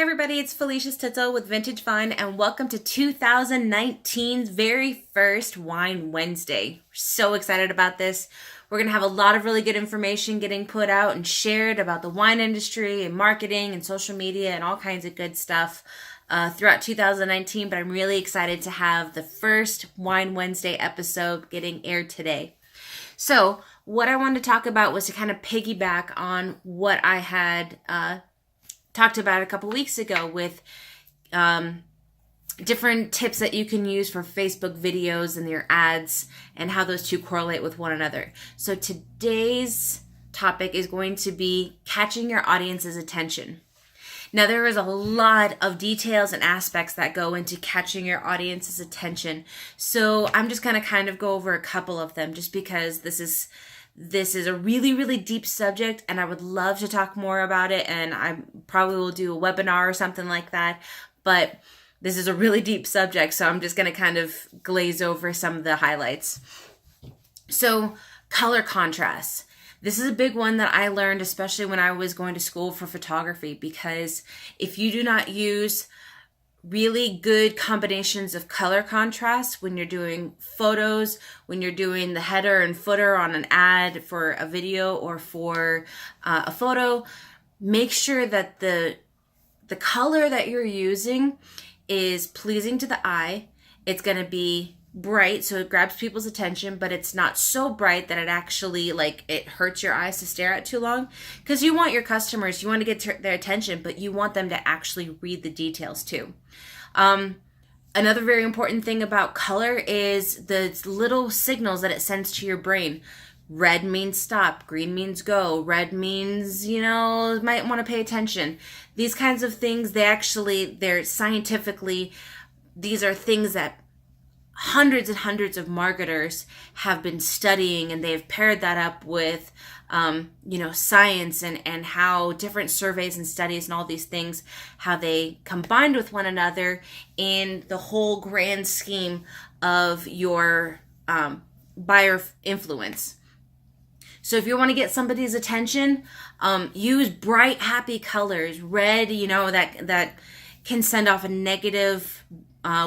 everybody, it's Felicia Stitzel with Vintage Fun, and welcome to 2019's very first Wine Wednesday. We're so excited about this. We're going to have a lot of really good information getting put out and shared about the wine industry and marketing and social media and all kinds of good stuff throughout 2019, but I'm really excited to have the first Wine Wednesday episode getting aired today. So what I wanted to talk about was to kind of piggyback on what I had talked about a couple weeks ago with different tips that you can use for Facebook videos and your ads and how those two correlate with one another. So today's topic is going to be catching your audience's attention. Now, there is a lot of details and aspects that go into catching your audience's attention. So I'm just going to kind of go over a couple of them just because this is a really, really deep subject, and I would love to talk more about it, and I probably will do a webinar or something like that, but this is a really deep subject, so I'm just going to kind of glaze over some of the highlights. So, color contrast. This is a big one that I learned, especially when I was going to school for photography, because if you do not use really good combinations of color contrast when you're doing photos, when you're doing the header and footer on an ad for a video or for a photo, make sure that the color that you're using is pleasing to the eye. It's going to be bright, so it grabs people's attention, but it's not so bright that it actually it hurts your eyes to stare at too long, because you want your customers, you want to get their attention, but you want them to actually read the details too. Another very important thing about color is the little signals that it sends to your brain. Red means stop, green means go, red means, might want to pay attention. These kinds of things, they're scientifically, these are things that hundreds and hundreds of marketers have been studying, and they've paired that up with science and how different surveys and studies and all these things, how they combined with one another in the whole grand scheme of your buyer influence. So if you want to get somebody's attention, use bright, happy colors. Red, that can send off a negative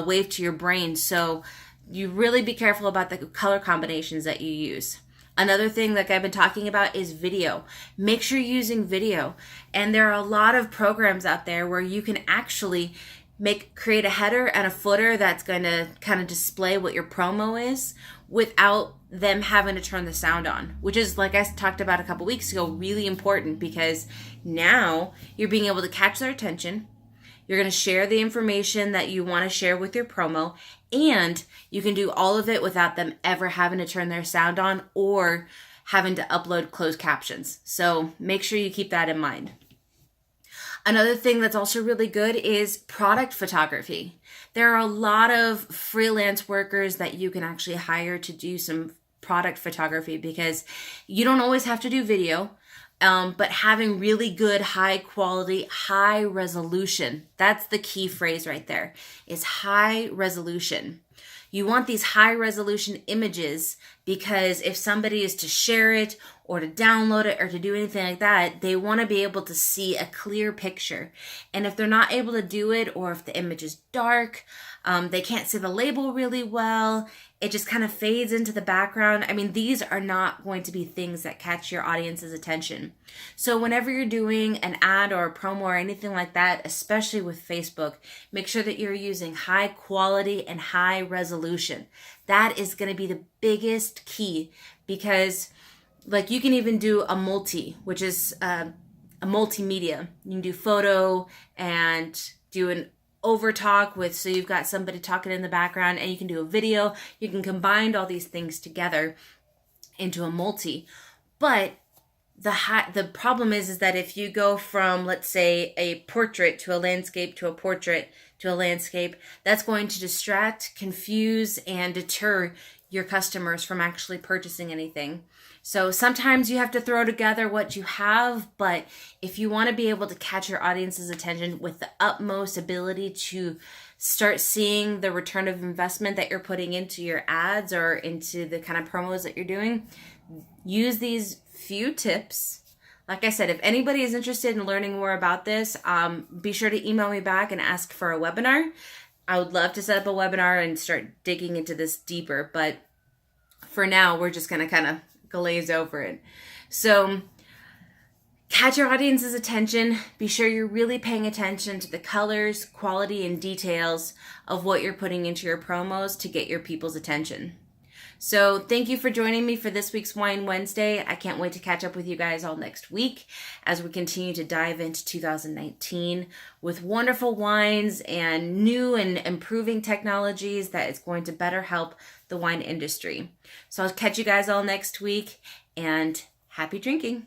wave to your brain. So you really be careful about the color combinations that you use. Another thing like I've been talking about is video. Make sure you're using video. And there are a lot of programs out there where you can actually create a header and a footer that's going to kind of display what your promo is without them having to turn the sound on, which is, like I talked about a couple weeks ago, really important, because now you're being able to catch their attention. You're going to share the information that you want to share with your promo, and you can do all of it without them ever having to turn their sound on or having to upload closed captions. So make sure you keep that in mind. Another thing that's also really good is product photography. There are a lot of freelance workers that you can actually hire to do some product photography, because you don't always have to do video. But having really good, high quality, high resolution, that's the key phrase right there, is high resolution. You want these high resolution images because if somebody is to share it or to download it or to do anything like that, they want to be able to see a clear picture. And if they're not able to do it, or if the image is dark, they can't see the label really well, it just kind of fades into the background. I mean, these are not going to be things that catch your audience's attention. So whenever you're doing an ad or a promo or anything like that, especially with Facebook, make sure that you're using high quality and high resolution. That is going to be the biggest key, because you can even do a multi, which is a multimedia. You can do photo and do an overtalk so you've got somebody talking in the background, and you can do a video. You can combine all these things together into a multi. But the problem is that if you go from, let's say, a portrait to a landscape to a portrait to a landscape, that's going to distract, confuse, and deter your customers from actually purchasing anything. So sometimes you have to throw together what you have, but if you want to be able to catch your audience's attention with the utmost ability to start seeing the return of investment that you're putting into your ads or into the kind of promos that you're doing, use these few tips like I said, if anybody is interested in learning more about this, be sure to email me back and ask for a webinar. I would love to set up a webinar and start digging into this deeper, but for now, we're just going to kind of glaze over it. So catch your audience's attention. Be sure you're really paying attention to the colors, quality, and details of what you're putting into your promos to get your people's attention. So thank you for joining me for this week's Wine Wednesday. I can't wait to catch up with you guys all next week as we continue to dive into 2019 with wonderful wines and new and improving technologies that is going to better help the wine industry. So I'll catch you guys all next week, and happy drinking.